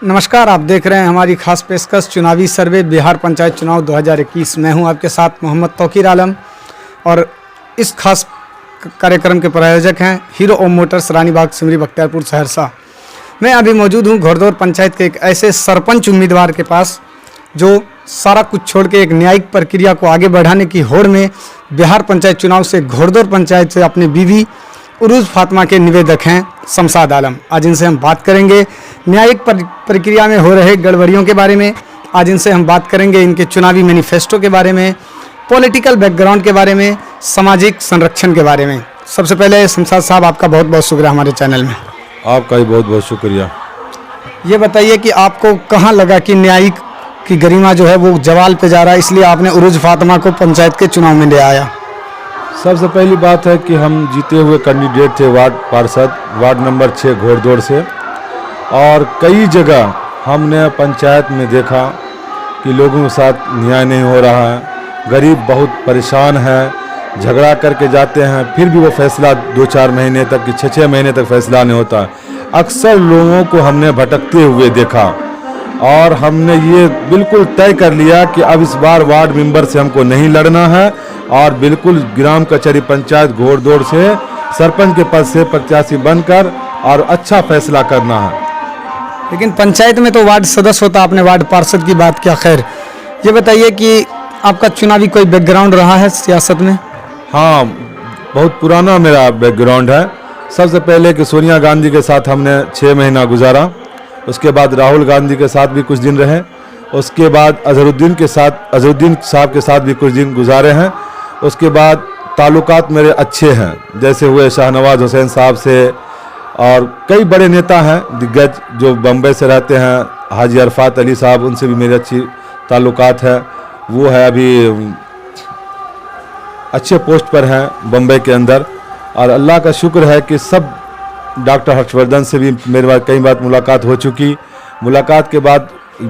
नमस्कार, आप देख रहे हैं हमारी खास पेशकश चुनावी सर्वे बिहार पंचायत चुनाव 2021। मैं हूं आपके साथ मोहम्मद तौकीर आलम और इस खास कार्यक्रम के प्रायोजक हैं हीरो ओम मोटर्स रानीबाग सिमरी बख्तियारपुर सहरसा। मैं अभी मौजूद हूं घोड़दौड़ पंचायत के एक ऐसे सरपंच उम्मीदवार के पास जो सारा कुछ छोड़ के एक न्यायिक प्रक्रिया को आगे बढ़ाने की होड़ में बिहार पंचायत चुनाव से घोड़दौड़ पंचायत से अपनी बीवी उरूज फातिमा के निवेदक हैं शमशाद आलम। आज इनसे हम बात करेंगे न्यायिक प्रक्रिया में हो रहे गड़बड़ियों के बारे में। आज इनसे हम बात करेंगे इनके चुनावी मैनिफेस्टो के बारे में, पॉलिटिकल बैकग्राउंड के बारे में, सामाजिक संरक्षण के बारे में। सबसे पहले शमशाद साहब, आपका बहुत बहुत शुक्रिया हमारे चैनल में। आपका भी बहुत बहुत शुक्रिया। ये बताइए कि आपको कहाँ लगा कि न्यायिक की गरिमा जो है वो जवाल पे जा रहा है, इसलिए आपने उरूज फातिमा को पंचायत के चुनाव में ले आया? सबसे पहली बात है कि हम जीते हुए कैंडिडेट थे वार्ड पार्षद, वार्ड नंबर 6 घोड़दौड़ से, और कई जगह हमने पंचायत में देखा कि लोगों के साथ न्याय नहीं हो रहा है। गरीब बहुत परेशान है, झगड़ा करके जाते हैं, फिर भी वो फैसला 2-4 महीने तक कि 6-6 महीने तक फैसला नहीं होता। अक्सर लोगों को हमने भटकते हुए देखा और हमने ये बिल्कुल तय कर लिया कि अब इस बार वार्ड मेंबर से हमको नहीं लड़ना है और बिल्कुल ग्राम कचहरी पंचायत घोड़दौड़ से सरपंच के पद से प्रत्याशी बनकर और अच्छा फैसला करना है। लेकिन पंचायत में तो वार्ड सदस्य होता, आपने वार्ड पार्षद की बात किया। खैर, ये बताइए कि आपका चुनावी कोई बैकग्राउंड रहा है सियासत में? हाँ, बहुत पुराना मेरा बैकग्राउंड है। सबसे पहले कि सोनिया गांधी के साथ हमने 6 महीना गुजारा, उसके बाद राहुल गांधी के साथ भी कुछ दिन रहे, उसके बाद अजहरुद्दीन साहब के साथ भी कुछ दिन गुजारे हैं। उसके बाद ताल्लुकात मेरे अच्छे हैं, जैसे हुए शाहनवाज हुसैन साहब से, और कई बड़े नेता हैं दिग्गज जो बम्बई से रहते हैं, हाजी अरफात अली साहब, उनसे भी मेरे अच्छी ताल्लुकात है। वो है अभी अच्छे पोस्ट पर हैं बम्बई के अंदर, और अल्लाह का शुक्र है कि सब डॉक्टर हर्षवर्धन से भी मेरे कई बार मुलाकात हो चुकी। मुलाकात के बाद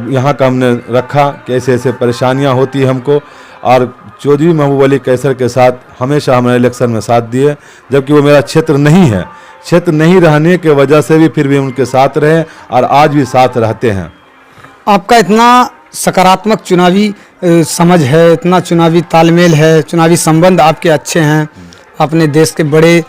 यहाँ का हमने रखा कि ऐसे ऐसे परेशानियाँ होती हैं हमको, और चौधरी महबूब अली कैसर के साथ हमेशा हमने इलेक्शन में साथ दिए, जबकि वो मेरा क्षेत्र नहीं है। क्षेत्र नहीं रहने के वजह से भी फिर भी उनके साथ रहे और आज भी साथ रहते हैं। आपका इतना सकारात्मक चुनावी समझ है, इतना चुनावी तालमेल है, चुनावी संबंध आपके अच्छे हैं, आपने देश के बड़े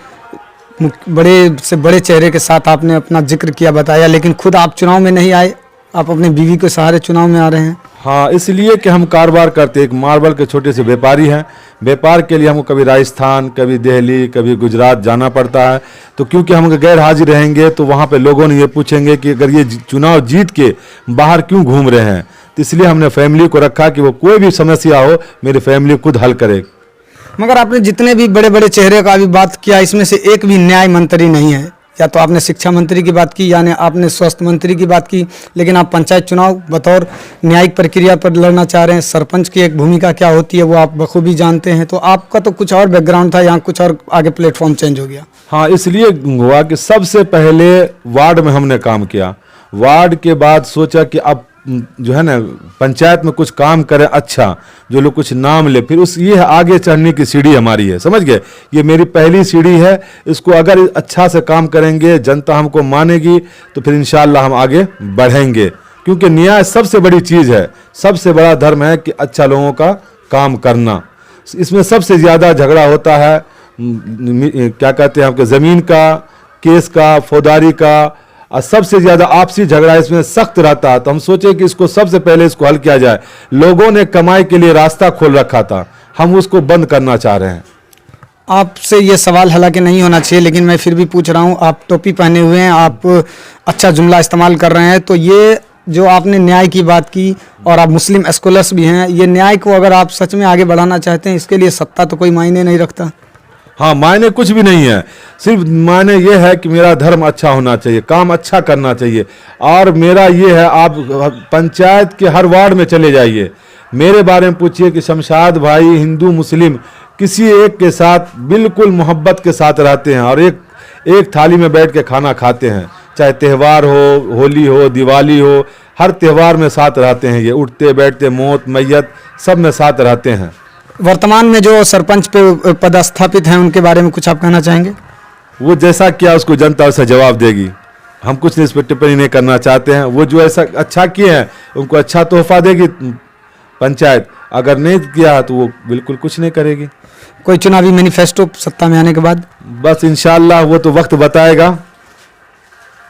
से बड़े चेहरे के साथ आपने अपना जिक्र किया, बताया, लेकिन खुद आप चुनाव में नहीं आए, आप अपने बीवी के सहारे चुनाव में आ रहे हैं। हाँ, इसलिए कि हम कारोबार करते, एक मार्बल के छोटे से व्यापारी हैं। व्यापार के लिए हमको कभी राजस्थान, कभी दिल्ली, कभी गुजरात जाना पड़ता है। तो क्योंकि हम गैर हाजिर रहेंगे तो वहाँ पे लोगों ने ये पूछेंगे कि अगर ये चुनाव जीत के बाहर क्यों घूम रहे हैं, तो इसलिए हमने फैमिली को रखा कि वो कोई भी समस्या हो मेरी फैमिली खुद हल करे। मगर आपने जितने भी बड़े बड़े चेहरे का भी बात किया, इसमें से एक भी न्याय मंत्री नहीं है। या तो आपने शिक्षा मंत्री की बात की, यानी आपने स्वास्थ्य मंत्री की बात की, लेकिन आप पंचायत चुनाव बतौर न्यायिक प्रक्रिया पर लड़ना चाह रहे हैं। सरपंच की एक भूमिका क्या होती है वो आप बखूबी जानते हैं। तो आपका तो कुछ और बैकग्राउंड था, यहाँ कुछ और आगे प्लेटफॉर्म चेंज हो गया। हाँ, इसलिए हुआ कि सबसे पहले वार्ड में हमने काम किया। वार्ड के बाद सोचा कि अब जो है ना पंचायत में कुछ काम करें, अच्छा जो लोग कुछ नाम ले, फिर उस ये आगे चढ़ने की सीढ़ी हमारी है, समझ गए। ये मेरी पहली सीढ़ी है, इसको अगर अच्छा से काम करेंगे, जनता हमको मानेगी, तो फिर इंशाअल्लाह हम आगे बढ़ेंगे। क्योंकि न्याय सबसे बड़ी चीज़ है, सबसे बड़ा धर्म है कि अच्छा लोगों का काम करना। इसमें सबसे ज़्यादा झगड़ा होता है क्या कहते हैं आपके ज़मीन का, केस का, फौजदारी का, और सबसे ज़्यादा आपसी झगड़ा इसमें सख्त रहता है। तो हम सोचे कि इसको सबसे पहले इसको हल किया जाए। लोगों ने कमाई के लिए रास्ता खोल रखा था, हम उसको बंद करना चाह रहे हैं। आपसे ये सवाल हालांकि नहीं होना चाहिए, लेकिन मैं फिर भी पूछ रहा हूँ। आप टोपी पहने हुए हैं, आप अच्छा जुमला इस्तेमाल कर रहे हैं, तो ये जो आपने न्याय की बात की, और आप मुस्लिम स्कॉलर्स भी हैं, ये न्याय को अगर आप सच में आगे बढ़ाना चाहते हैं, इसके लिए सत्ता तो कोई मायने नहीं रखता। हाँ, मायने कुछ भी नहीं है, सिर्फ मायने ये है कि मेरा धर्म अच्छा होना चाहिए, काम अच्छा करना चाहिए। और मेरा ये है, आप पंचायत के हर वार्ड में चले जाइए, मेरे बारे में पूछिए कि शमशाद भाई हिंदू मुस्लिम किसी एक के साथ बिल्कुल मोहब्बत के साथ रहते हैं और एक थाली में बैठ के खाना खाते हैं। चाहे त्यौहार हो, होली हो, दिवाली हो, हर त्यौहार में साथ रहते हैं। ये उठते बैठते, मौत मैयत सब में साथ रहते हैं। वर्तमान में जो सरपंच पे पदस्थापित हैं उनके बारे में कुछ आप कहना चाहेंगे? वो जैसा किया उसको जनता उससे जवाब देगी। हम कुछ इस पर टिप्पणी नहीं करना चाहते हैं। वो जो ऐसा अच्छा किए हैं उनको अच्छा तोहफा देगी पंचायत, अगर नहीं किया तो वो बिल्कुल कुछ नहीं करेगी। कोई चुनावी मैनिफेस्टो सत्ता में आने के बाद? बस इंशाल्लाह वो तो वक्त बताएगा,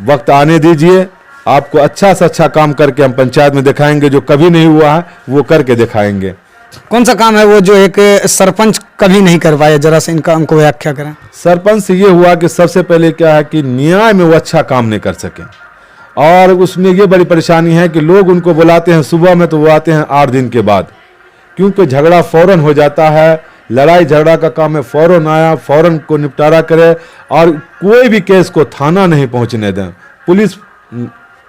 वक्त आने दीजिए। आपको अच्छा से अच्छा काम करके हम पंचायत में दिखाएंगे, जो कभी नहीं हुआ है वो करके दिखाएंगे। कौन सा काम है वो जो एक सरपंच कभी नहीं कर पाया, जरा से इनका हमको व्याख्या करें। सरपंच से ये हुआ कि सबसे पहले क्या है कि न्याय में वो अच्छा काम नहीं कर सके, और उसमें ये बड़ी परेशानी है कि लोग उनको बुलाते हैं सुबह में तो वो आते हैं 8 दिन के बाद, क्योंकि झगड़ा फौरन हो जाता है। लड़ाई झगड़ा का काम है, फौरन आया, फौरन को निपटारा करे, और कोई भी केस को थाना नहीं पहुंचने दें, पुलिस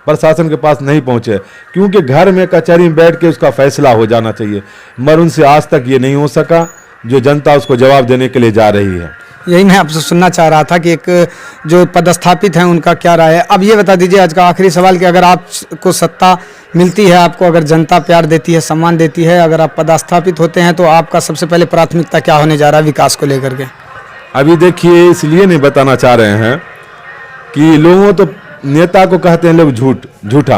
प्रशासन के पास नहीं पहुंचे, क्योंकि घर में कचहरी में बैठ के उसका फैसला हो जाना चाहिए। मगर उनसे आज तक ये नहीं हो सका, जो जनता उसको जवाब देने के लिए जा रही है। यही मैं आपसे सुनना चाह रहा था कि एक जो पदस्थापित हैं उनका क्या राय है। अब ये बता दीजिए आज का आखिरी सवाल कि अगर आपको सत्ता मिलती है, आपको अगर जनता प्यार देती है, सम्मान देती है, अगर आप पदस्थापित होते हैं तो आपका सबसे पहले प्राथमिकता क्या होने जा रहा है विकास को लेकर के? अभी देखिए, इसलिए नहीं बताना चाह रहे हैं कि लोगों तो नेता को कहते हैं लोग झूठा,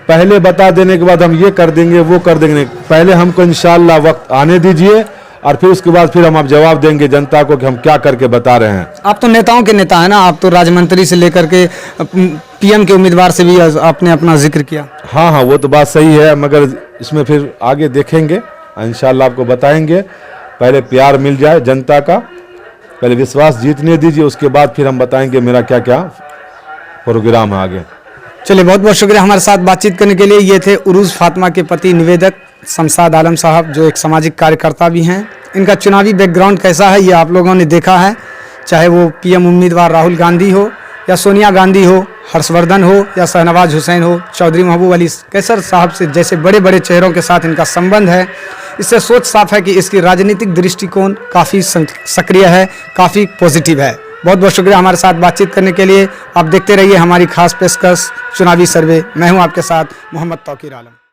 पहले बता देने के बाद हम ये कर देंगे वो कर देंगे। पहले हमको इंशाल्लाह वक्त आने दीजिए, और फिर उसके बाद फिर हम आप जवाब देंगे जनता को कि हम क्या करके बता रहे हैं। आप तो नेताओं के नेता हैं ना, आप तो राजमंत्री से लेकर के पीएम के उम्मीदवार से भी आपने अपना जिक्र किया। हाँ हाँ, वो तो बात सही है, मगर इसमें फिर आगे देखेंगे, इंशाल्लाह आपको बताएंगे। पहले प्यार मिल जाए जनता का, पहले विश्वास जीतने दीजिए, उसके बाद फिर हम बताएंगे मेरा क्या क्या प्रोग्राम है आगे। चलिए, बहुत बहुत शुक्रिया हमारे साथ बातचीत करने के लिए। ये थे उरूज फातिमा के पति निवेदक शमशाद आलम साहब, जो एक सामाजिक कार्यकर्ता भी हैं। इनका चुनावी बैकग्राउंड कैसा है ये आप लोगों ने देखा है, चाहे वो पीएम उम्मीदवार राहुल गांधी हो, या सोनिया गांधी हो, हर्षवर्धन हो, या शहनवाज हुसैन हो, चौधरी महबूब अली कैसर साहब से जैसे बड़े बड़े चेहरों के साथ इनका संबंध है। इससे सोच साफ है कि इसकी राजनीतिक दृष्टिकोण काफ़ी सक्रिय है, काफ़ी पॉजिटिव है। बहुत बहुत शुक्रिया हमारे साथ बातचीत करने के लिए। आप देखते रहिए हमारी खास पेशकश चुनावी सर्वे। मैं हूं आपके साथ मोहम्मद तौकीर आलम।